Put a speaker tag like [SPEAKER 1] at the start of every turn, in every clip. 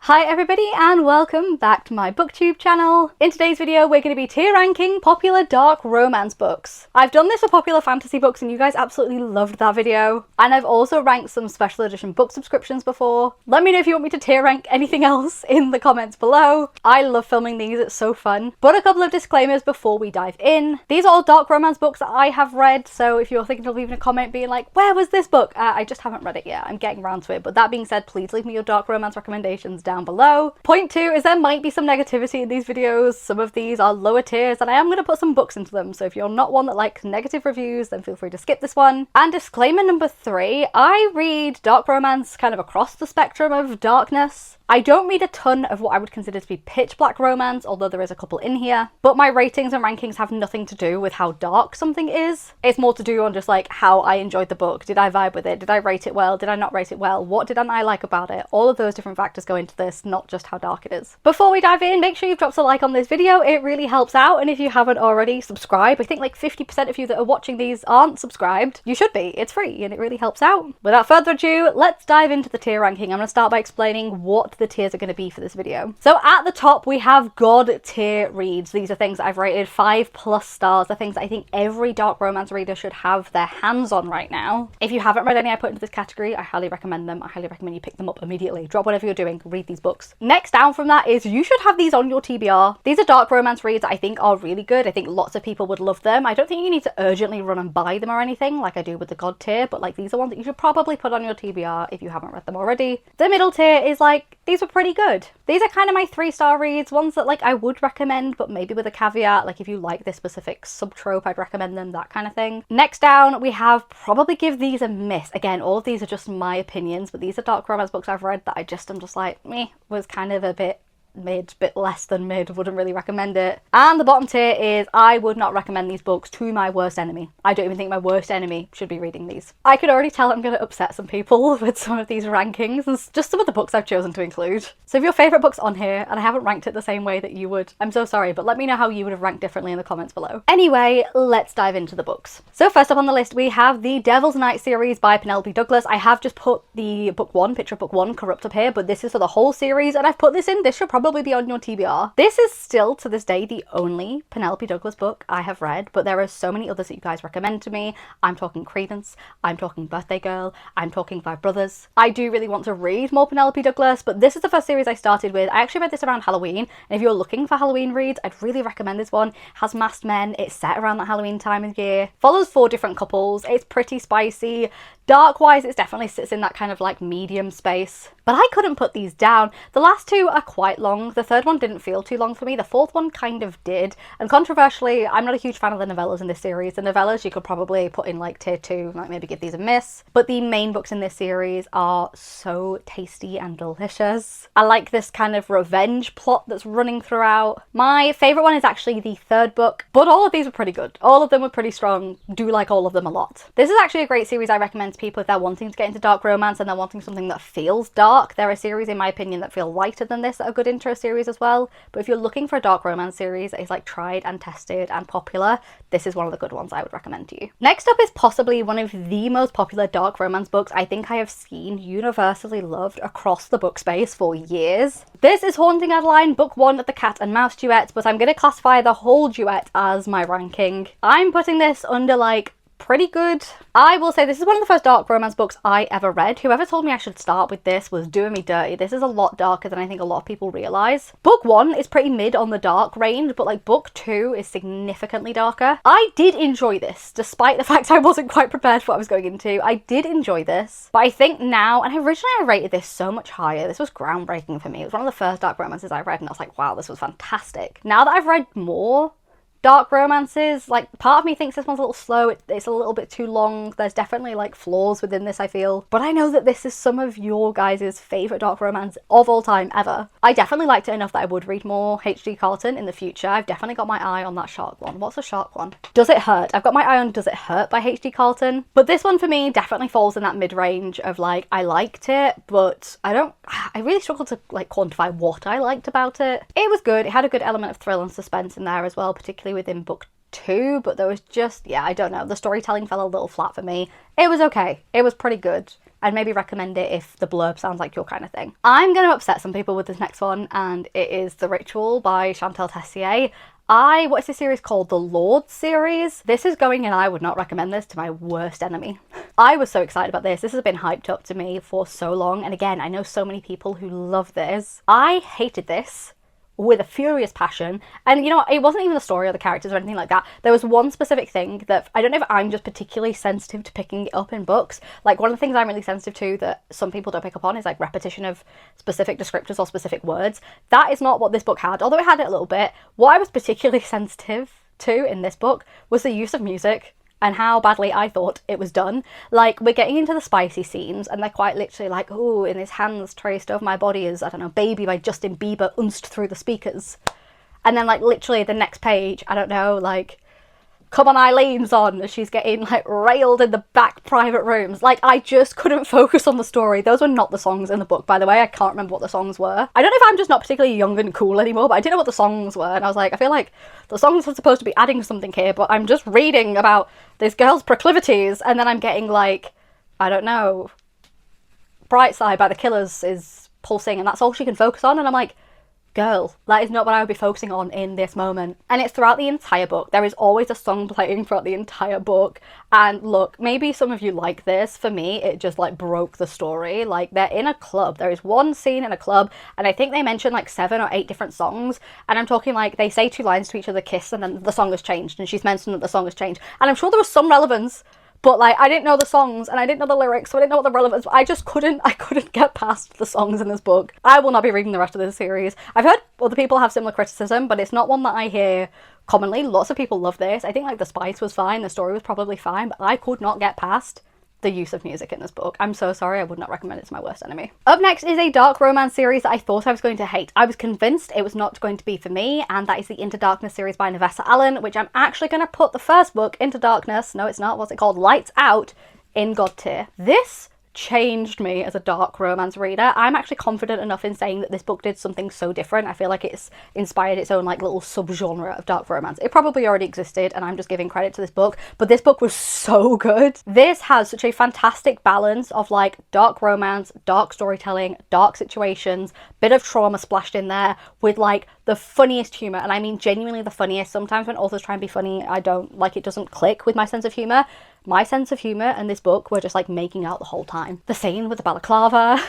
[SPEAKER 1] Hi everybody and welcome back to my Booktube channel. In today's video we're going to be tier ranking popular dark romance books. I've done this for popular fantasy books and you guys absolutely loved that video. And I've also ranked some special edition book subscriptions before. Let me know if you want me to tier rank anything else in the comments below. I love filming these, it's so fun. But a couple of disclaimers before we dive in. These are all dark romance books that I have read, so if you're thinking of leaving a comment being like, where was this book? I just haven't read it yet, I'm getting around to it. But that being said, please leave me your dark romance recommendations down below. Point two is there might be some negativity in these videos. Some of these are lower tiers and I am going to put some books into them, so if you're not one that likes negative reviews then feel free to skip this one. And disclaimer number three, I read dark romance kind of across the spectrum of darkness. I don't read a ton of what I would consider to be pitch black romance, although there is a couple in here, but my ratings and rankings have nothing to do with how dark something is. It's more to do on just like how I enjoyed the book. Did I vibe with it? Did I rate it well? Did I not rate it well? What didn't I like about it? All of those different factors go into this, not just how dark it is. Before we dive in, make sure you've dropped a like on this video. It really helps out, and if you haven't already, subscribe. I think like 50% of you that are watching these aren't subscribed. You should be. It's free and it really helps out. Without further ado, let's dive into the tier ranking. I'm going to start by explaining what the tiers are going to be for this video. So at the top we have God tier reads. These are things that I've rated 5+ stars. They're things that I think every dark romance reader should have their hands on right now. If you haven't read any I put into this category, I highly recommend them. I highly recommend you pick them up immediately. Drop whatever you're doing, read these books. Next down from that is you should have these on your TBR. These are dark romance reads that I think are really good. I think lots of people would love them. I don't think you need to urgently run and buy them or anything like I do with the God tier, but like these are ones that you should probably put on your TBR if you haven't read them already. The middle tier is like, these were pretty good. These are kind of my 3-star reads, ones that like I would recommend, but maybe with a caveat, like if you like this specific subtrope, I'd recommend them, that kind of thing. Next down, we have probably give these a miss. Again, all of these are just my opinions, but these are dark romance books I've read that I'm just like, meh, was kind of a bit mid, bit less than mid, wouldn't really recommend it. And the bottom tier is I would not recommend these books to my worst enemy. I don't even think my worst enemy should be reading these. I could already tell I'm going to upset some people with some of these rankings and just some of the books I've chosen to include. So if your favourite book's on here and I haven't ranked it the same way that you would, I'm so sorry, but let me know how you would have ranked differently in the comments below. Anyway, let's dive into the books. So first up on the list we have the Devil's Night series by Penelope Douglas. I have just put the book one, picture of book one, Corrupt up here, but this is for the whole series and I've put this in. This should probably be on your TBR. This is still to this day the only Penelope Douglas book I have read, but there are so many others that you guys recommend to me. I'm talking Credence, I'm talking Birthday Girl, I'm talking Five Brothers. I do really want to read more Penelope Douglas, but this is the first series I started with. I actually read this around Halloween, and if you're looking for Halloween reads, I'd really recommend this one. It has masked men, it's set around that Halloween time of year, follows 4 different couples, it's pretty spicy. Dark wise, it definitely sits in that kind of like medium space. But I couldn't put these down. The last 2 are quite long. The third one didn't feel too long for me. The fourth one kind of did. And controversially, I'm not a huge fan of the novellas in this series. The novellas you could probably put in like tier 2, like maybe give these a miss. But the main books in this series are so tasty and delicious. I like this kind of revenge plot that's running throughout. My favourite one is actually the third book, but all of these were pretty good. All of them were pretty strong. Do like all of them a lot. This is actually a great series I recommend to people if they're wanting to get into dark romance and they're wanting something that feels dark. There are series in my opinion that feel lighter than this that are good intro series as well, but if you're looking for a dark romance series that is like tried and tested and popular, this is one of the good ones I would recommend to you. Next up is possibly one of the most popular dark romance books I think I have seen universally loved across the book space for years. This is Haunting Adeline, book 1 of the Cat and Mouse duet, but I'm going to classify the whole duet as my ranking. I'm putting this under like pretty good. I will say this is one of the first dark romance books I ever read. Whoever told me I should start with this was doing me dirty. This is a lot darker than I think a lot of people realise. Book 1 is pretty mid on the dark range, but like book 2 is significantly darker. I did enjoy this, despite the fact I wasn't quite prepared for what I was going into. I did enjoy this, but I think now, and originally I rated this so much higher. This was groundbreaking for me. It was one of the first dark romances I read and I was like, wow, this was fantastic. Now that I've read more dark romances, like part of me thinks this one's a little slow, it's a little bit too long. There's definitely like flaws within this I feel, but I know that this is some of your guys' favourite dark romance of all time ever. I definitely liked it enough that I would read more H.G. Carlton in the future. I've definitely got my eye on that shark one. What's a shark one? Does It Hurt? I've got my eye on Does It Hurt by H.G. Carlton, but this one for me definitely falls in that mid-range of like I liked it, but I really struggled to like quantify what I liked about it. It was good, it had a good element of thrill and suspense in there as well, particularly within book 2, but there was just, yeah, I don't know, the storytelling fell a little flat for me. It was okay, it was pretty good. I'd maybe recommend it if the blurb sounds like your kind of thing. I'm going to upset some people with this next one, and it is The Ritual by Chantal Tessier. What's this series called? The Lord series? This is going in, I would not recommend this to my worst enemy. I was so excited about this. This has been hyped up to me for so long. And again, I know so many people who love this. I hated this with a furious passion. And you know what? It wasn't even the story or the characters or anything like that. There was one specific thing that, I don't know if I'm just particularly sensitive to picking it up in books. Like, one of the things I'm really sensitive to that some people don't pick up on is like repetition of specific descriptors or specific words. That is not what this book had, although it had it a little bit. What I was particularly sensitive to in this book was the use of music and how badly I thought it was done. Like, we're getting into the spicy scenes, and they're quite literally like, oh, in his hands traced over my body is, I don't know, Baby by Justin Bieber unced through the speakers. And then, like, literally the next page, I don't know, like, Come On Eileen's on as she's getting, like, railed in the back private rooms. Like, I just couldn't focus on the story. Those were not the songs in the book, by the way. I can't remember what the songs were. I don't know if I'm just not particularly young and cool anymore, but I didn't know what the songs were. And I was like, I feel like the songs are supposed to be adding something here, but I'm just reading about this girl's proclivities, and then I'm getting, like, I don't know, Bright Side by the Killers is pulsing, and that's all she can focus on. And I'm like, girl, that is not what I would be focusing on in this moment. And it's throughout the entire book. There is always a song playing throughout the entire book. And look, maybe some of you like this. For me, it just like broke the story. Like, they're in a club. There is one scene in a club, and I think they mention like 7 or 8 different songs. And I'm talking like they say 2 lines to each other, kiss, and then the song has changed, and she's mentioned that the song has changed. And I'm sure there was some relevance, but like, I didn't know the songs and I didn't know the lyrics, so I didn't know what the relevance. I couldn't get past the songs in this book. I will not be reading the rest of this series. I've heard other people have similar criticism, but it's not one that I hear commonly. Lots of people love this. I think like the spice was fine, the story was probably fine, but I could not get past the use of music in this book. I'm so sorry, I would not recommend it to my worst enemy. Up next is a dark romance series that I thought I was going to hate. I was convinced it was not going to be for me, and that is the Into Darkness series by Navessa Allen, which I'm actually going to put the first book, Into Darkness, no it's not, what's it called? Lights Out, in God tier. This changed me as a dark romance reader. I'm actually confident enough in saying that this book did something so different. I feel like it's inspired its own like little subgenre of dark romance. It probably already existed and I'm just giving credit to this book, but this book was so good. This has such a fantastic balance of like dark romance, dark storytelling, dark situations, bit of trauma splashed in there with like the funniest humour, and I mean genuinely the funniest. Sometimes when authors try and be funny, I don't like, it doesn't click with my sense of humour. My sense of humour and this book were just like making out the whole time. The scene with the balaclava.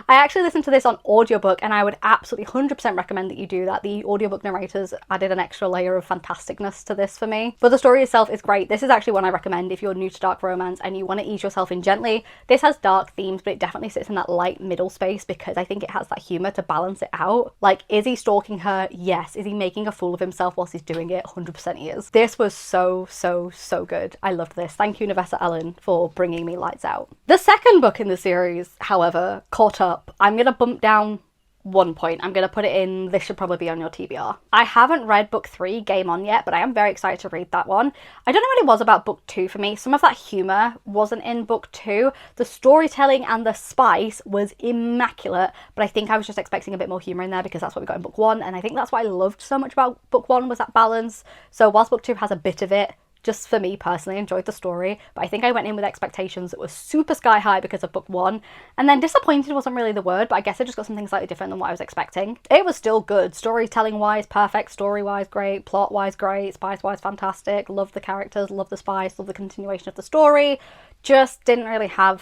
[SPEAKER 1] I actually listened to this on audiobook, and I would absolutely 100% recommend that you do that. The audiobook narrators added an extra layer of fantasticness to this for me. But the story itself is great. This is actually one I recommend if you're new to dark romance and you want to ease yourself in gently. This has dark themes, but it definitely sits in that light middle space because I think it has that humour to balance it out. Like, is he stalking her? Yes. Is he making a fool of himself whilst he's doing it? 100% he is. This was so good. I loved this. Thank you, Navessa Allen, for bringing me Lights Out. The second book in the series, however, Caught Up, I'm going to bump down 1 point. I'm going to put it in, this should probably be on your TBR. I haven't read book 3, Game On, yet, but I am very excited to read that one. I don't know what it was about book 2 for me. Some of that humour wasn't in book 2. The storytelling and the spice was immaculate, but I think I was just expecting a bit more humour in there because that's what we got in book 1, and I think that's what I loved so much about book 1 was that balance. So whilst book 2 has a bit of it, just for me personally, enjoyed the story, but I think I went in with expectations that were super sky high because of book 1, and then disappointed wasn't really the word, but I guess I just got something slightly different than what I was expecting. It was still good, storytelling wise perfect, story wise great, plot wise great, spice wise fantastic, loved the characters, loved the spice, loved the continuation of the story, just didn't really have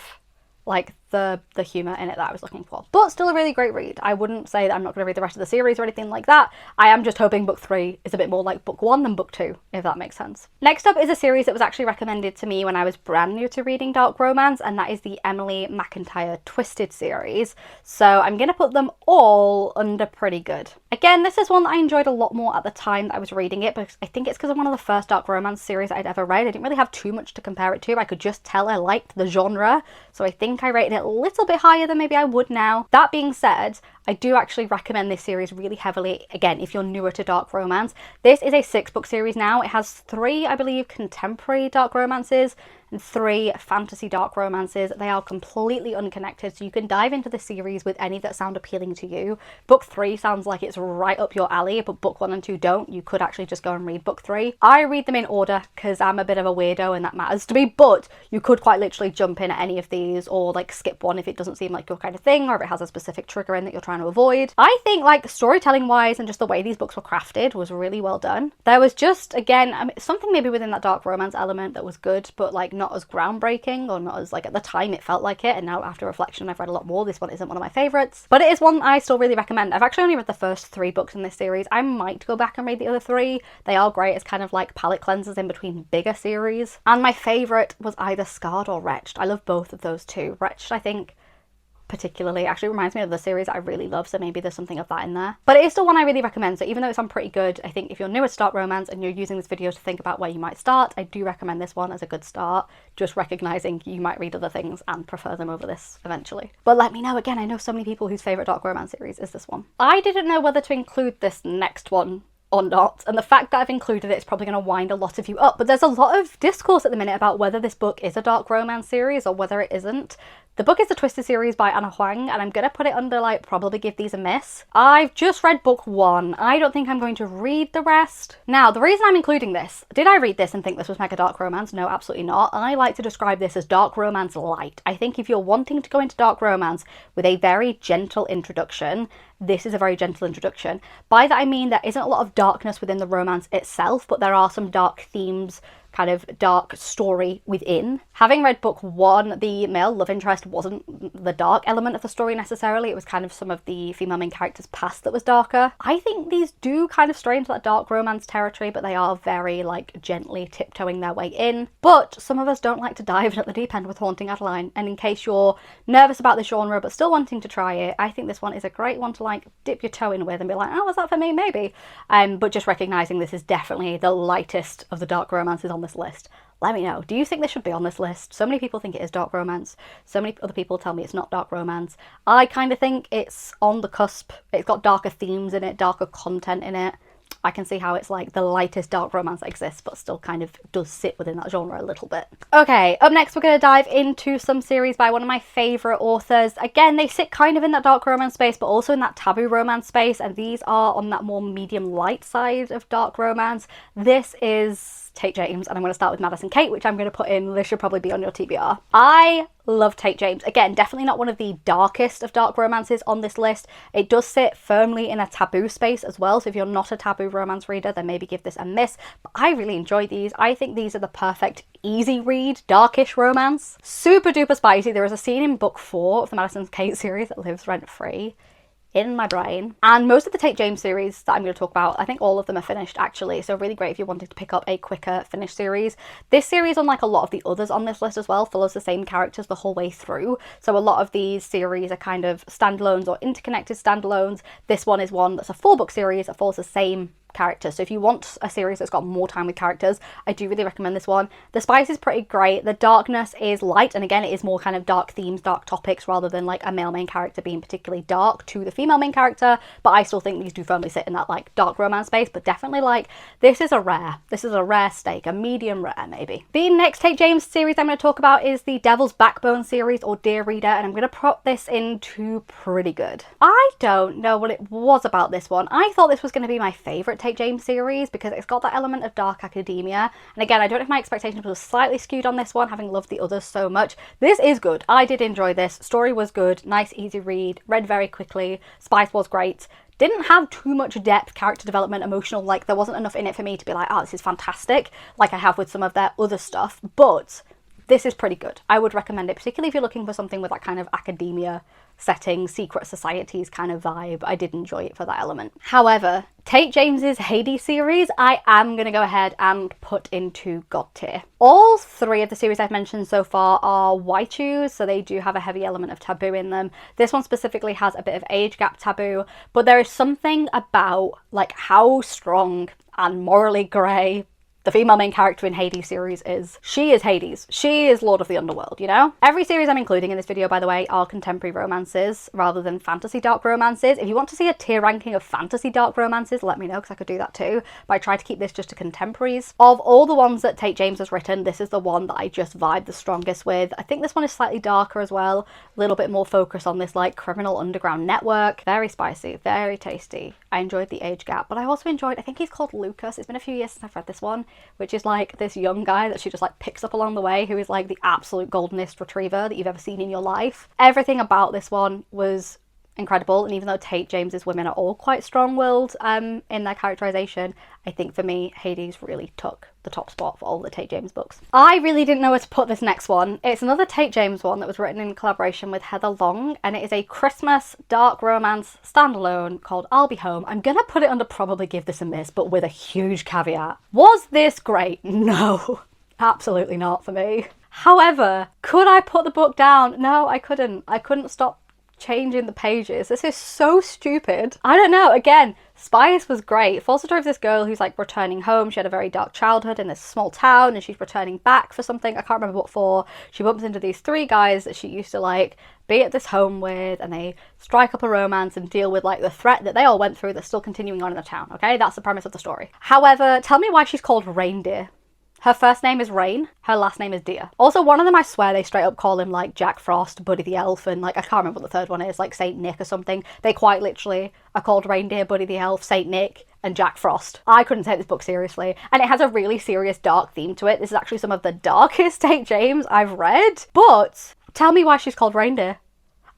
[SPEAKER 1] like the humour in it that I was looking for. But still a really great read. I wouldn't say that I'm not going to read the rest of the series or anything like that. I am just hoping book 3 is a bit more like book 1 than book 2, if that makes sense. Next up is a series that was actually recommended to me when I was brand new to reading dark romance, and that is the Emily McIntyre Twisted series. So I'm going to put them all under pretty good. Again, this is one that I enjoyed a lot more at the time that I was reading it, but I think it's because of one of the first dark romance series I'd ever read. I didn't really have too much to compare it to. I could just tell I liked the genre, so I think I rated it a little bit higher than maybe I would now. That being said, I do actually recommend this series really heavily, again, if you're newer to dark romance. This is a 6-book series now. It has 3, I believe, contemporary dark romances, and 3 fantasy dark romances. They are completely unconnected, so you can dive into the series with any that sound appealing to you. Book 3 sounds like it's right up your alley, but book 1 and 2 don't. You could actually just go and read book 3. I read them in order because I'm a bit of a weirdo and that matters to me, but you could quite literally jump in at any of these or like skip one if it doesn't seem like your kind of thing, or if it has a specific trigger in that you're trying to avoid. I think like storytelling wise and just the way these books were crafted was really well done. There was just, again, I mean, something maybe within that dark romance element that was good, but like not as groundbreaking, or not as, like, at the time it felt like it, and now after reflection I've read a lot more, this one isn't one of my favourites, but it is one I still really recommend. I've actually only read the first 3 books in this series. I might go back and read the other 3. They are great as kind of like palette cleansers in between bigger series. And my favourite was either Scarred or Wretched. I love both of those two. Wretched, I think, particularly actually reminds me of the series I really love, so maybe there's something of that in there. But it is still one I really recommend, so even though it's on pretty good, I think if you're newer to dark romance and you're using this video to think about where you might start, I do recommend this one as a good start, just recognising you might read other things and prefer them over this eventually. But let me know, again, I know so many people whose favourite dark romance series is this one. I didn't know whether to include this next one or not, and the fact that I've included it is probably going to wind a lot of you up, but there's a lot of discourse at the minute about whether this book is a dark romance series or whether it isn't. The book is the Twisted series by Ana Huang, and I'm going to put it under, like, probably give these a miss. I've just read book 1. I don't think I'm going to read the rest. Now, the reason I'm including this, did I read this and think this was mega dark romance? No, absolutely not. I like to describe this as dark romance light. I think if you're wanting to go into dark romance with a very gentle introduction, this is a very gentle introduction. By that I mean there isn't a lot of darkness within the romance itself, but there are some dark themes, kind of dark story within. Having read book 1, the male love interest wasn't the dark element of the story necessarily. It was kind of some of the female main characters' past that was darker. I think these do kind of stray into that dark romance territory, but they are very, like, gently tiptoeing their way in. But some of us don't like to dive in at the deep end with Haunting Adeline, and in case you're nervous about the genre but still wanting to try it, I think this one is a great one to, like, dip your toe in with and be like, oh, was that for me? Maybe. But just recognising this is definitely the lightest of the dark romances on this list. Let me know. Do you think this should be on this list? So many people think it is dark romance. So many other people tell me it's not dark romance. I kind of think it's on the cusp. It's got darker themes in it, darker content in it. I can see how it's like the lightest dark romance that exists, but still kind of does sit within that genre a little bit. Okay, up next we're going to dive into some series by one of my favourite authors. Again, they sit kind of in that dark romance space, but also in that taboo romance space, and these are on that more medium light side of dark romance. This is Tate James, and I'm going to start with Madison Kate, which I'm going to put in, this should probably be on your TBR. I love Tate James. Again, definitely not one of the darkest of dark romances on this list. It does sit firmly in a taboo space as well, so if you're not a taboo romance reader, then maybe give this a miss. But I really enjoy these. I think these are the perfect easy read, darkish romance. Super duper spicy. There is a scene in book 4 of the Madison Kate series that lives rent free in my brain. And most of the Tate James series that I'm going to talk about, I think all of them are finished actually, so really great if you wanted to pick up a quicker finished series. This series, unlike a lot of the others on this list as well, follows the same characters the whole way through, so a lot of these series are kind of standalones or interconnected standalones. This one is one that's a 4-book series that follows the same characters. So if you want a series that's got more time with characters, I do really recommend this one. The spice is pretty great. The darkness is light, and again, it is more kind of dark themes, dark topics, rather than like a male main character being particularly dark to the female main character. But I still think these do firmly sit in that like dark romance space, but definitely like this is a rare steak, a medium rare maybe. The next Tate James series I'm going to talk about is the Devil's Backbone series, or Dear Reader, and I'm going to put this into pretty good. I don't know what it was about this one. I thought this was going to be my favourite Tate James series because it's got that element of dark academia, and again, I don't know if my expectations were slightly skewed on this one, having loved the others so much. This is good. I did enjoy this. Story was good, nice easy read, read very quickly, spice was great. Didn't have too much depth, character development, emotional, like there wasn't enough in it for me to be like, oh, this is fantastic, like I have with some of their other stuff, but this is pretty good. I would recommend it, particularly if you're looking for something with that kind of academia setting, secret societies kind of vibe. I did enjoy it for that element. However, Tate James's Hades series, I am going to go ahead and put into God tier. All 3 of the series I've mentioned so far are waichus, so they do have a heavy element of taboo in them. This one specifically has a bit of age gap taboo, but there is something about like how strong and morally grey the female main character in Hades series is. She is Hades. She is Lord of the Underworld, you know? Every series I'm including in this video, by the way, are contemporary romances rather than fantasy dark romances. If you want to see a tier ranking of fantasy dark romances, let me know, because I could do that too. But I try to keep this just to contemporaries. Of all the ones that Tate James has written, this is the one that I just vibe the strongest with. I think this one is slightly darker as well. A little bit more focus on this like criminal underground network. Very spicy, very tasty. I enjoyed the age gap, but I also enjoyed, I think he's called Lucas. It's been a few years since I've read this one, which is like this young guy that she just like picks up along the way, who is like the absolute goldenest retriever that you've ever seen in your life. Everything about this one was incredible, and even though Tate James's women are all quite strong-willed in their characterization, I think for me Hades really took the top spot for all the Tate James books. I really didn't know where to put this next one. It's another Tate James one that was written in collaboration with Heather Long, and it is a Christmas dark romance standalone called I'll Be Home. I'm gonna put it under probably give this a miss, but with a huge caveat. Was this great? No, absolutely not for me. However, could I put the book down? No, I couldn't. I couldn't stop changing the pages. This is so stupid. I don't know. Again, Spice was great. It follows the story of this girl who's like returning home. She had a very dark childhood in this small town, and she's returning back for something. I can't remember what for. She bumps into these three guys that she used to like be at this home with, and they strike up a romance and deal with like the threat that they all went through that's still continuing on in the town. Okay, that's the premise of the story. However, tell me why she's called Reindeer. Her first name is Rain, her last name is Deer. Also, one of them, I swear, they straight up call him like Jack Frost, Buddy the Elf, and like I can't remember what the third one is, like Saint Nick or something. They quite literally are called Reindeer, Buddy the Elf, Saint Nick, and Jack Frost. I couldn't take this book seriously, and it has a really serious dark theme to it. This is actually some of the darkest Tate James I've read, but tell me why she's called Reindeer.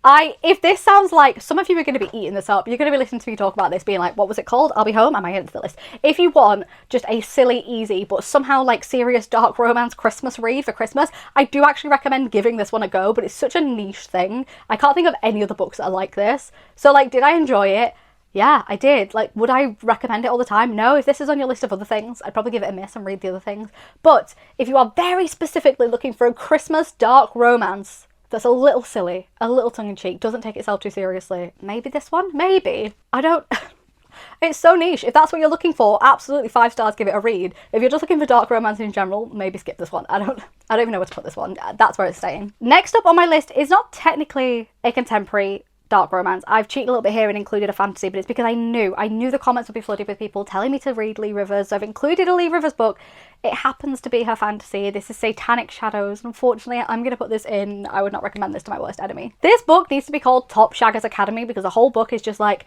[SPEAKER 1] If this sounds like, some of you are going to be eating this up, you're going to be listening to me talk about this being like, what was it called? I'll Be Home? Am I into the list? If you want just a silly, easy, but somehow like serious dark romance Christmas read for Christmas, I do actually recommend giving this one a go, but it's such a niche thing. I can't think of any other books that are like this. So like, did I enjoy it? Yeah, I did. Like, would I recommend it all the time? No. If this is on your list of other things, I'd probably give it a miss and read the other things. But if you are very specifically looking for a Christmas dark romance that's a little silly, a little tongue-in-cheek, doesn't take itself too seriously, maybe this one? Maybe. I don't... It's so niche. If that's what you're looking for, absolutely 5 stars, give it a read. If you're just looking for dark romance in general, maybe skip this one. I don't even know where to put this one. That's where it's staying. Next up on my list is not technically a contemporary dark romance. I've cheated a little bit here and included a fantasy, but it's because I knew the comments would be flooded with people telling me to read Lee Rivers, so I've included a Lee Rivers book. It happens to be her fantasy. This is Satanic Shadows. Unfortunately, I'm going to put this in. I would not recommend this to my worst enemy. This book needs to be called Top Shaggers Academy, because the whole book is just like,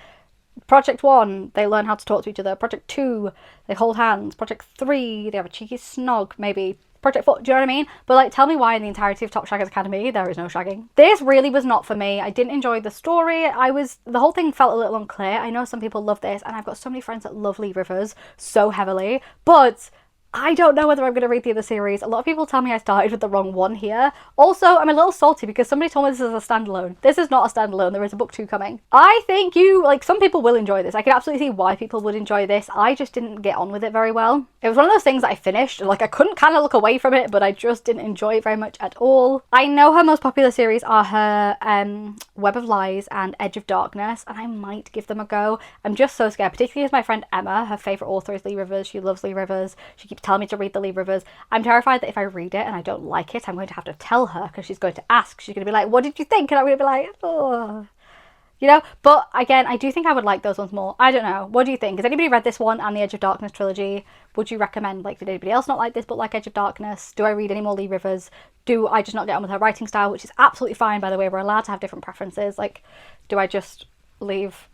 [SPEAKER 1] Project 1, they learn how to talk to each other. Project 2, they hold hands. Project 3, they have a cheeky snog, maybe. Project 4, do you know what I mean? But like, tell me why in the entirety of Top Shaggers Academy there is no shagging. This really was not for me. I didn't enjoy the story. The whole thing felt a little unclear. I know some people love this, and I've got so many friends that love Lee Rivers so heavily, but I don't know whether I'm going to read the other series. A lot of people tell me I started with the wrong one here. Also, I'm a little salty because somebody told me this is a standalone. This is not a standalone. There is a book 2 coming. I think some people will enjoy this. I can absolutely see why people would enjoy this. I just didn't get on with it very well. It was one of those things that I finished. Like, I couldn't kind of look away from it, but I just didn't enjoy it very much at all. I know her most popular series are her Web of Lies and Edge of Darkness, and I might give them a go. I'm just so scared, particularly as my friend Emma, her favourite author is Lee Rivers. She loves Lee Rivers. She keeps telling me to read the Lee Rivers. I'm terrified that if I read it and I don't like it, I'm going to have to tell her, because she's going to ask. She's going to be like, what did you think? And I'm going to be like, oh, you know. But again, I do think I would like those ones more. I don't know. What do you think? Has anybody read this one and the Edge of Darkness trilogy? Would you recommend, like, did anybody else not like this but like Edge of Darkness? Do I read any more Lee Rivers? Do I just not get on with her writing style, which is absolutely fine, by the way. We're allowed to have different preferences. Like, do I just leave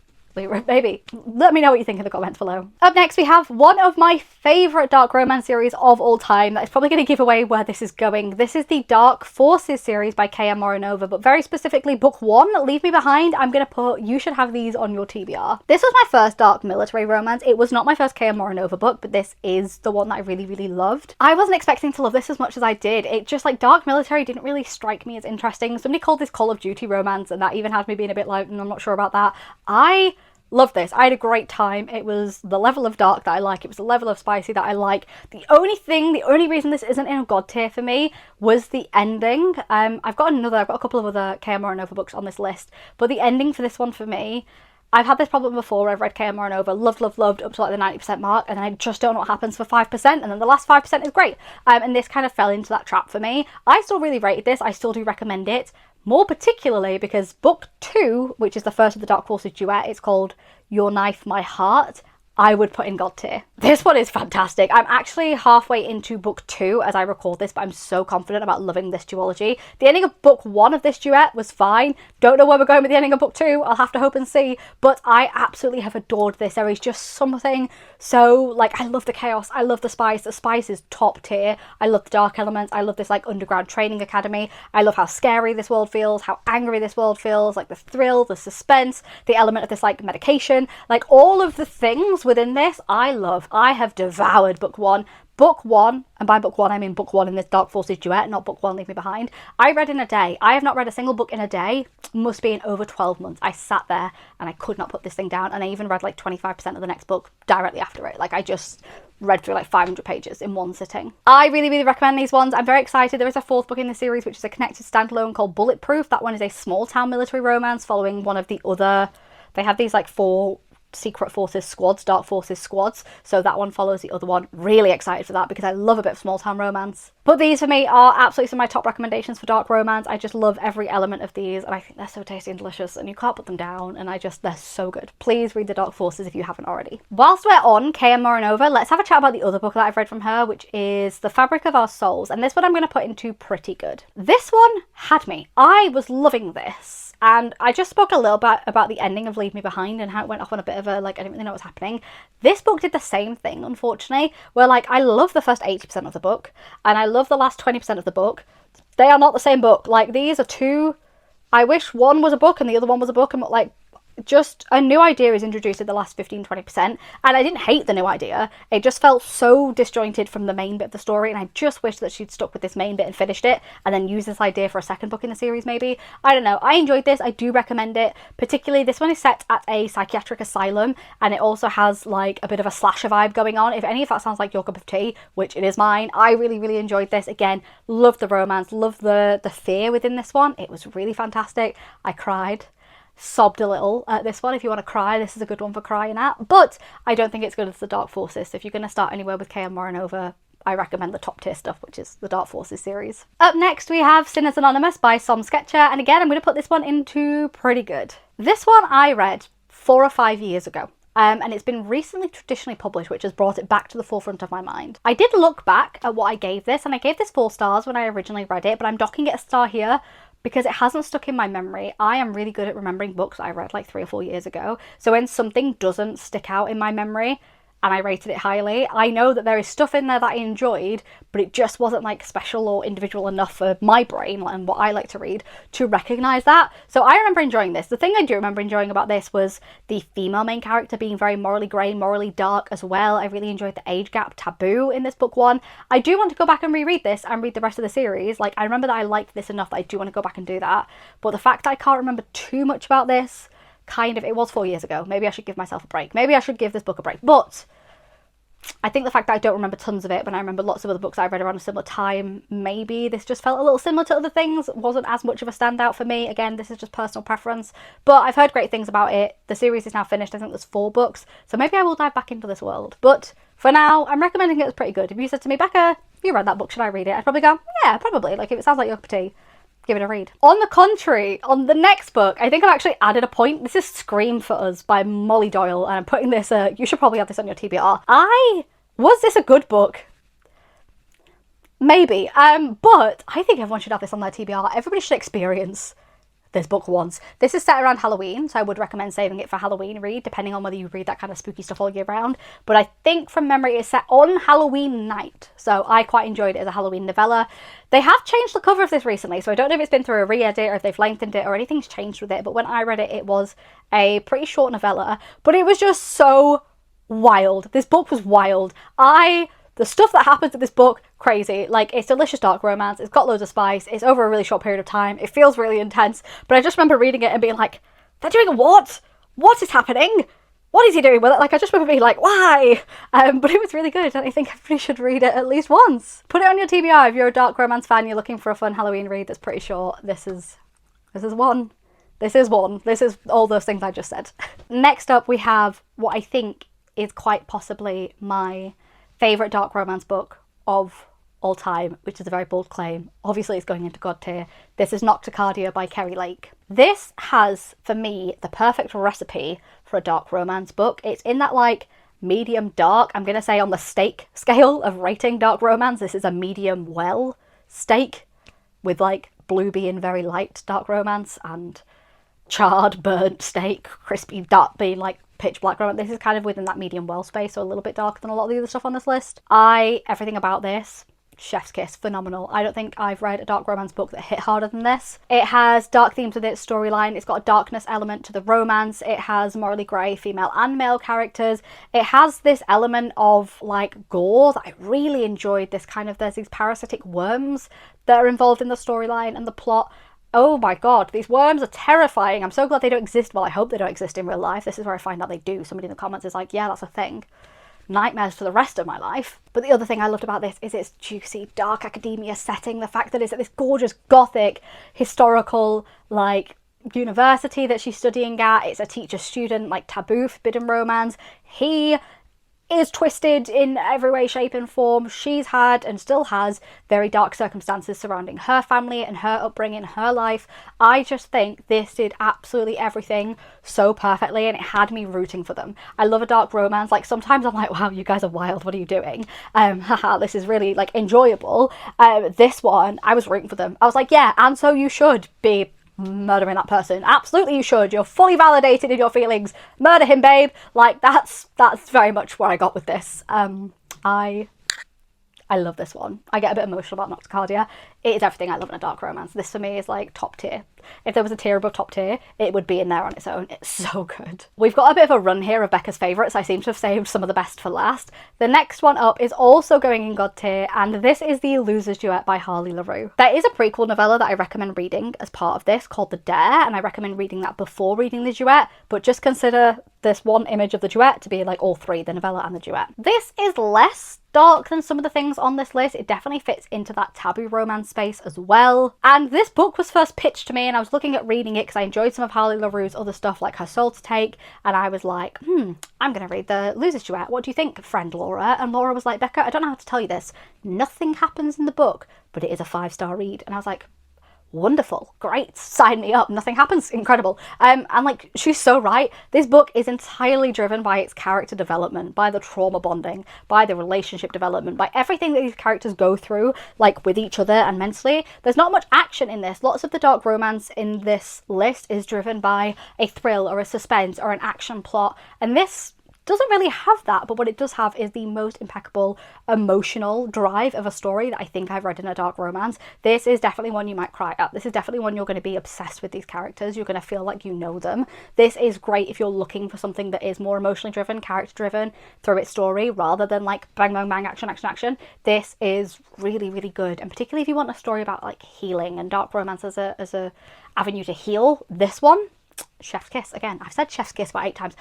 [SPEAKER 1] maybe? Let me know what you think in the comments below. Up next, we have one of my favourite dark romance series of all time. That is probably going to give away where this is going. This is the Dark Forces series by K.M. Morinova, but very specifically book 1, Leave Me Behind. I'm going to put, you should have these on your TBR. This was my first dark military romance. It was not my first K.M. Morinova book, but this is the one that I really, really loved. I wasn't expecting to love this as much as I did. It just, like, dark military didn't really strike me as interesting. Somebody called this Call of Duty romance, and that even had me being a bit like, I'm not sure about that. I loved this. I had a great time. It was the level of dark that I like. It was the level of spicy that I like. The only reason this isn't in a god tier for me was the ending. I've got a couple of other K.M. Morinova books on this list, but the ending for this one for me, I've had this problem before. I've read KM Moranova, loved, loved, loved up to like the 90% mark, and then I just don't know what happens for 5%, and then the last 5% is great. And this kind of fell into that trap for me. I still really rated this. I still do recommend it, more particularly because book 2, which is the first of the Dark Forces duet, it's called Your Knife, My Heart, I would put in God tier. This one is fantastic. I'm actually halfway into book 2 as I record this, but I'm so confident about loving this duology. The ending of book 1 of this duet was fine. Don't know where we're going with the ending of book 2. I'll have to hope and see. But I absolutely have adored this. There is just something so, like, I love the chaos. I love the spice. The spice is top tier. I love the dark elements. I love this, like, underground training academy. I love how scary this world feels, how angry this world feels, like the thrill, the suspense, the element of this, like, medication. Like, all of the things within this I love. I have devoured book 1. Book 1, and by book 1 I mean book 1 in this Dark Forces duet, not book 1 Leave Me Behind, I read in a day. I have not read a single book in a day. Must be in over 12 months. I sat there and I could not put this thing down, and I even read like 25% of the next book directly after it. Like, I just read through like 500 pages in one sitting. I really, really recommend these ones. I'm very excited. There is a 4th book in the series, which is a connected standalone called Bulletproof. That one is a small town military romance following one of the other, they have these like 4 Secret Forces squads, Dark Forces squads, so that one follows the other one. Really excited for that because I love a bit of small town romance. But these for me are absolutely some of my top recommendations for dark romance. I just love every element of these, and I think they're so tasty and delicious, and you can't put them down, and they're so good. Please read the Dark Forces if you haven't already. Whilst we're on KM Moranova, let's have a chat about the other book that I've read from her, which is The Fabric of Our Souls, and this one I'm going to put into pretty good. This one had me. I was loving this. And I just spoke a little bit about the ending of Leave Me Behind and how it went off on a bit of a, like, I didn't really know what was happening. This book did the same thing, unfortunately, where, like, I love the first 80% of the book and I love the last 20% of the book. They are not the same book. Like, these are two, I wish one was a book and the other one was a book, and, like, just a new idea is introduced in the last 15-20%, and I didn't hate the new idea. It just felt so disjointed from the main bit of the story, and I just wish that she'd stuck with this main bit and finished it and then used this idea for a second book in the series maybe. I don't know. I enjoyed this. I do recommend it. Particularly this one is set at a psychiatric asylum, and it also has like a bit of a slasher vibe going on. If any of that sounds like your cup of tea, which it is mine, I really, really enjoyed this. Again, love the romance, love the fear within this one. It was really fantastic. I cried. Sobbed a little at this one. If you want to cry, this is a good one for crying at, but I don't think it's good as the Dark Forces. So if you're going to start anywhere with KM Moranova, I recommend the top tier stuff, which is the Dark Forces series. Up next we have Sinners Anonymous by Som Sketcher, and again I'm going to put this one into pretty good. This one I read 4 or 5 years ago. And it's been recently traditionally published, which has brought it back to the forefront of my mind. I did look back at what I gave this, and I gave this 4 stars when I originally read it, but I'm docking it a star here because it hasn't stuck in my memory. I am really good at remembering books I read like 3 or 4 years ago. So when something doesn't stick out in my memory and I rated it highly, I know that there is stuff in there that I enjoyed, but it just wasn't like special or individual enough for my brain and what I like to read to recognise that. So I remember enjoying this. The thing I do remember enjoying about this was the female main character being very morally grey, morally dark as well. I really enjoyed the age gap taboo in this book 1. I do want to go back and reread this and read the rest of the series. Like, I remember that I liked this enough that I do want to go back and do that. But the fact that I can't remember too much about this, kind of, it was 4 years ago. Maybe I should give myself a break. Maybe I should give this book a break. But I think the fact that I don't remember tons of it, but I remember lots of other books I read around a similar time, maybe this just felt a little similar to other things. It wasn't as much of a standout for me. Again, this is just personal preference, but I've heard great things about it. The series is now finished. I think there's 4 books, so maybe I will dive back into this world. But for now, I'm recommending it as pretty good. If you said to me, Becca, you read that book, should I read it? I'd probably go, yeah, probably. Like, if it sounds like your cup of tea, give it a read. On the contrary, on the next book, I think I've actually added a point. This is Scream for Us by Molly Doyle, and I'm putting this, you should probably have this on your TBR. Was this a good book? Maybe, but I think everyone should have this on their TBR. Everybody should experience this book once. This is set around Halloween, so I would recommend saving it for Halloween read, depending on whether you read that kind of spooky stuff all year round. But I think from memory it's set on Halloween night, so I quite enjoyed it as a Halloween novella. They have changed the cover of this recently, so I don't know if it's been through a re-edit or if they've lengthened it or anything's changed with it, but when I read it, it was a pretty short novella, but it was just so wild. This book was wild. The stuff that happens in this book, crazy. Like, it's delicious dark romance, it's got loads of spice, it's over a really short period of time, it feels really intense, but I just remember reading it and being like, they're doing what? What is happening? What is he doing with it? Like, I just remember being like, why? But it was really good, and I think everybody should read it at least once. Put it on your TBR if you're a dark romance fan, you're looking for a fun Halloween read that's pretty short. This is one. This is one. This is all those things I just said. Next up, we have what I think is quite possibly my favourite dark romance book of all time, which is a very bold claim. Obviously, it's going into God tier. This is Nocardia by Carrie Lake. This has, for me, the perfect recipe for a dark romance book. It's in that, like, medium dark. I'm going to say on the steak scale of rating dark romance, this is a medium well steak, with, like, blue being very light dark romance and charred, burnt steak, crispy dark being, like, pitch black romance. This is kind of within that medium well space, so a little bit darker than a lot of the other stuff on this list. Everything about this, chef's kiss, phenomenal. I don't think I've read a dark romance book that hit harder than this. It has dark themes with its storyline. It's got a darkness element to the romance. It has morally grey female and male characters. It has this element of, like, gore that I really enjoyed. This kind of, there's these parasitic worms that are involved in the storyline and the plot. Oh my god, these worms are terrifying. I'm so glad they don't exist. Well, I hope they don't exist in real life. This is where I find out they do. Somebody in the comments is like, yeah, that's a thing. Nightmares for the rest of my life. But the other thing I loved about this is its juicy dark academia setting. The fact that it's at this gorgeous gothic historical, like, university that she's studying at. It's a teacher-student, like, taboo forbidden romance. He is twisted in every way, shape and form. She's had and still has very dark circumstances surrounding her family and her upbringing, her life. I just think this did absolutely everything so perfectly, and it had me rooting for them. I love a dark romance. Like, sometimes I'm like, wow, you guys are wild, what are you doing? Haha, this is really, like, enjoyable. This one, I was rooting for them. I was like, yeah, and so you should be murdering that person. Absolutely you should. You're fully validated in your feelings. Murder him, babe. Like, that's very much where I got with this. I love this one. I get a bit emotional about Nocardia. It is everything I love in a dark romance. This for me is like top tier. If there was a tier above top tier, it would be in there on its own. It's so good. We've got a bit of a run here of Becca's favourites. I seem to have saved some of the best for last. The next one up is also going in God tier, and this is The Loser's Duet by Harley LaRue. There is a prequel novella that I recommend reading as part of this called The Dare, and I recommend reading that before reading the duet, but just consider this one image of the duet to be like all three, the novella and the duet. This is less dark than some of the things on this list. It definitely fits into that taboo romance space as well. And this book was first pitched to me, and I was looking at reading it because I enjoyed some of Harley LaRue's other stuff like Her Soul to Take, and I was like, I'm gonna read The Loser's Duet. What do you think, friend Laura? And Laura was like, Becca, I don't know how to tell you this. Nothing happens in the book, but it is a 5-star read. And I was like, wonderful, great, sign me up, nothing happens, incredible. And like, she's so right. This book is entirely driven by its character development, by the trauma bonding, by the relationship development, by everything that these characters go through, like with each other and mentally. There's not much action in this. Lots of the dark romance in this list is driven by a thrill or a suspense or an action plot, and this doesn't really have that, but what it does have is the most impeccable emotional drive of a story that I think I've read in a dark romance. This is definitely one you might cry at. This is definitely one you're going to be obsessed with these characters. You're going to feel like you know them. This is great if you're looking for something that is more emotionally driven, character driven through its story, rather than like bang, bang, bang, action, action, action. This is really, really good. And particularly if you want a story about like healing and dark romance as a avenue to heal, this one, chef's kiss. Again, I've said chef's kiss about 8 times.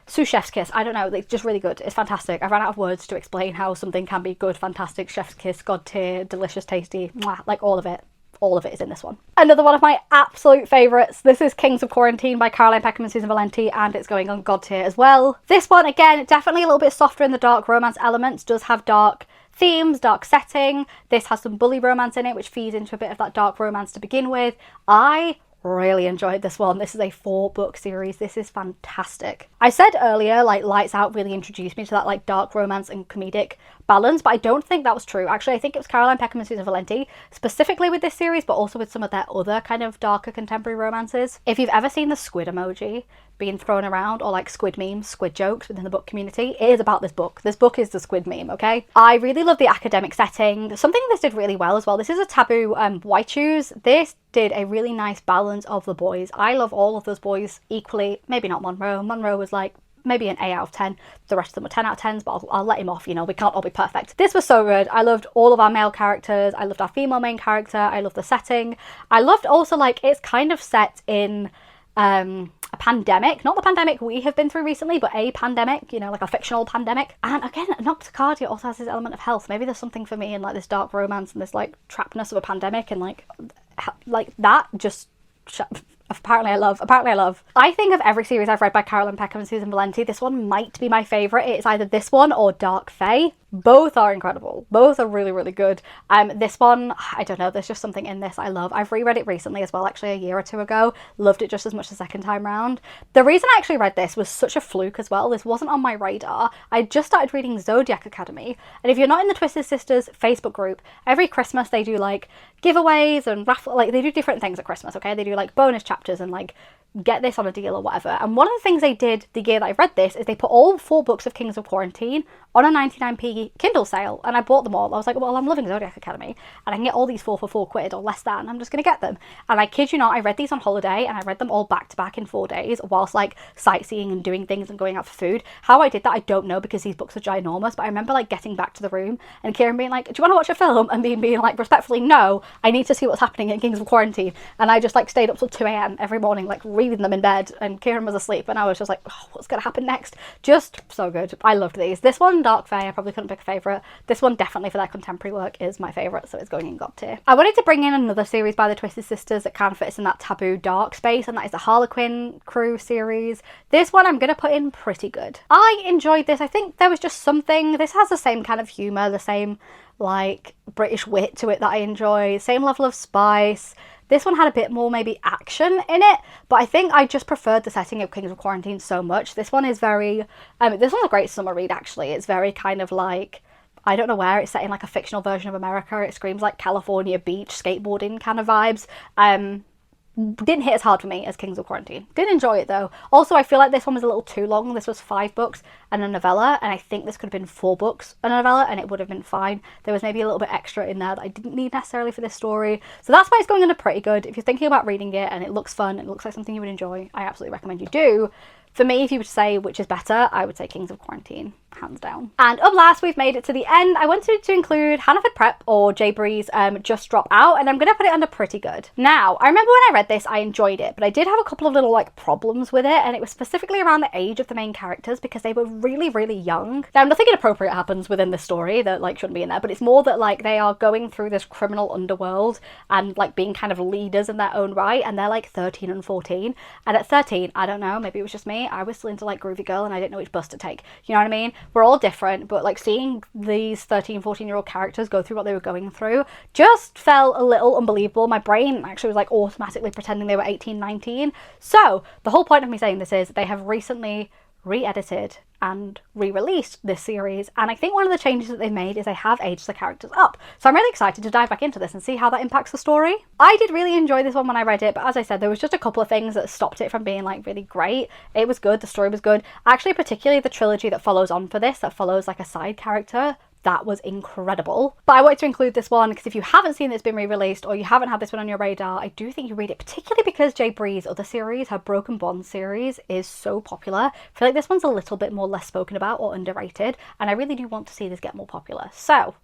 [SPEAKER 1] Sous chef's kiss, I don't know, it's just really good. It's fantastic. I ran out of words to explain how something can be good, fantastic, chef's kiss, god tier, delicious, tasty, mwah, like all of it. All of it is in this one. Another one of my absolute favourites. This is Kings of Quarantine by Caroline Peckham and Susan Valenti, and it's going on God tier as well. This one, again, definitely a little bit softer in the dark romance elements, does have dark themes, dark setting. This has some bully romance in it, which feeds into a bit of that dark romance to begin with. I really enjoyed this one. This is a 4-book series. This is fantastic. I said earlier, like, Lights Out really introduced me to that like dark romance and comedic balance, but I don't think that was true. Actually, I think it was Caroline Peckham and Susan Valenti, specifically with this series, but also with some of their other kind of darker contemporary romances. If you've ever seen the squid emoji being thrown around, or like squid memes, squid jokes within the book community, it is about this book. This book is the squid meme, okay? I really love the academic setting. Something this did really well as well. This is a taboo white shoes. This did a really nice balance of the boys. I love all of those boys equally. Maybe not Monroe. Monroe was like maybe an 8 out of 10. The rest of them were 10 out of 10s, but I'll let him off, you know, we can't all be perfect. This was so good. I loved all of our male characters. I loved our female main character. I loved the setting. I loved also, like, it's kind of set in a pandemic, not the pandemic we have been through recently, but a pandemic, you know, like a fictional pandemic. And again, Nocardia also has this element of health. Maybe there's something for me in like this dark romance and this like trappedness of a pandemic, and like that just Apparently I love. I think of every series I've read by Carolyn Peckham and Susan Valenti, this one might be my favourite. It's either this one or Dark Fae. Both are incredible. Both are really, really good. This one, I don't know, there's just something in this I love. I've reread it recently as well, actually a year or two ago. Loved it just as much the second time round. The reason I actually read this was such a fluke as well. This wasn't on my radar. I just started reading Zodiac Academy. And if you're not in the Twisted Sisters Facebook group, every Christmas they do like giveaways and raffle, like they do different things at Christmas, okay? They do like bonus chapters and like get this on a deal or whatever. And one of the things they did the year that I read this is they put all 4 books of Kings of Quarantine on a 99p Kindle sale, and I bought them all. I was like, well, I'm loving Zodiac Academy and I can get all these for £4 or less than. I'm just gonna get them. And I kid you not, I read these on holiday and I read them all back to back in 4 days whilst like sightseeing and doing things and going out for food. How I did that I don't know, because these books are ginormous, but I remember like getting back to the room and Kieran being like, do you want to watch a film? And me being like, respectfully, no, I need to see what's happening in Kings of Quarantine. And I just like stayed up till 2 a.m. every morning like reading them in bed, and Kieran was asleep and I was just like, oh, what's gonna happen next? Just so good. I loved these. This one, Dark Fae, I probably couldn't pick a favourite. This one definitely for their contemporary work is my favourite, so it's going in God tier. I wanted to bring in another series by the Twisted Sisters that kind of fits in that taboo dark space, and that is the Harley Quinn Crew series. This one I'm gonna put in pretty good. I enjoyed this. I think there was just something, this has the same kind of humour, the same like British wit to it that I enjoy, same level of spice. This one had a bit more maybe action in it, but I think I just preferred the setting of Kings of Quarantine so much. This one is very, this one's a great summer read actually. It's very kind of like, I don't know where, it's set in like a fictional version of America. It screams like California beach skateboarding kind of vibes. Didn't hit as hard for me as Kings of Quarantine. Did enjoy it though. Also, I feel like this one was a little too long. This was 5 books and a novella, and I think this could have been 4 books and a novella and it would have been fine. There was maybe a little bit extra in there that I didn't need necessarily for this story. So that's why it's going under pretty good. If you're thinking about reading it and it looks fun, it looks like something you would enjoy, I absolutely recommend you do. For me, if you would say which is better, I would say Kings of Quarantine, hands down. And up last, we've made it to the end. I wanted to include Hannaford Prep, or J. Bree's Just Drop Out, and I'm going to put it under pretty good. Now, I remember when I read this, I enjoyed it, but I did have a couple of little like problems with it, and it was specifically around the age of the main characters because they were really, really young. Now, nothing inappropriate happens within the story that like shouldn't be in there, but it's more that like they are going through this criminal underworld and like being kind of leaders in their own right, and they're like 13 and 14. And at 13, I don't know, maybe it was just me, I was still into like Groovy Girl and I didn't know which bus to take. You know what I mean? We're all different, but like seeing these 13, 14-year-old characters go through what they were going through just felt a little unbelievable. My brain actually was like automatically pretending they were 18, 19. So the whole point of me saying this is they have recently re-edited and re-released this series, and I think one of the changes that they've made is they have aged the characters up. So I'm really excited to dive back into this and see how that impacts the story. I did really enjoy this one when I read it, but as I said, there was just a couple of things that stopped it from being like really great. It was good, the story was good. Actually, particularly the trilogy that follows on for this, that follows like a side character, that was incredible. But I wanted to include this one because if you haven't seen it's been re-released, or you haven't had this one on your radar, I do think you read it, particularly because J. Bree's other series, her Broken Bond series, is so popular. I feel like this one's a little bit more less spoken about or underrated, and I really do want to see this get more popular. So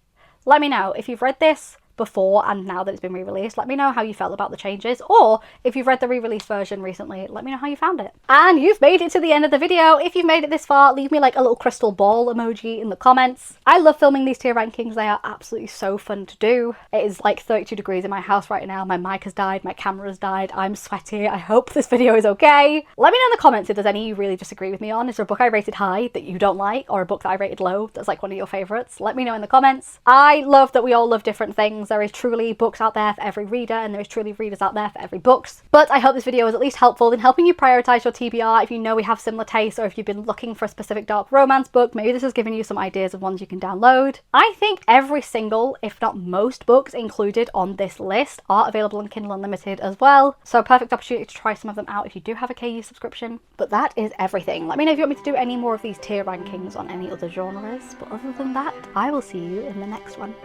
[SPEAKER 1] let me know if you've read this before and now that it's been re-released. Let me know how you felt about the changes, or if you've read the re-release version recently, let me know how you found it. And you've made it to the end of the video. If you've made it this far, leave me like a little crystal ball emoji in the comments. I love filming these tier rankings. They are absolutely so fun to do. It is like 32 degrees in my house right now. My mic has died, my camera has died, I'm sweaty. I hope this video is okay. Let me know in the comments if there's any you really disagree with me on. Is there a book I rated high that you don't like, or a book that I rated low that's like one of your favorites? Let me know in the comments. I love that we all love different things. There is truly books out there for every reader, and there is truly readers out there for every books. But I hope this video was at least helpful in helping you prioritize your TBR. If you know we have similar tastes, or if you've been looking for a specific dark romance book, maybe this has given you some ideas of ones you can download. I think every single, if not most, books included on this list are available on Kindle Unlimited as well, so perfect opportunity to try some of them out if you do have a KU subscription. But that is everything. Let me know if you want me to do any more of these tier rankings on any other genres, but other than that, I will see you in the next one.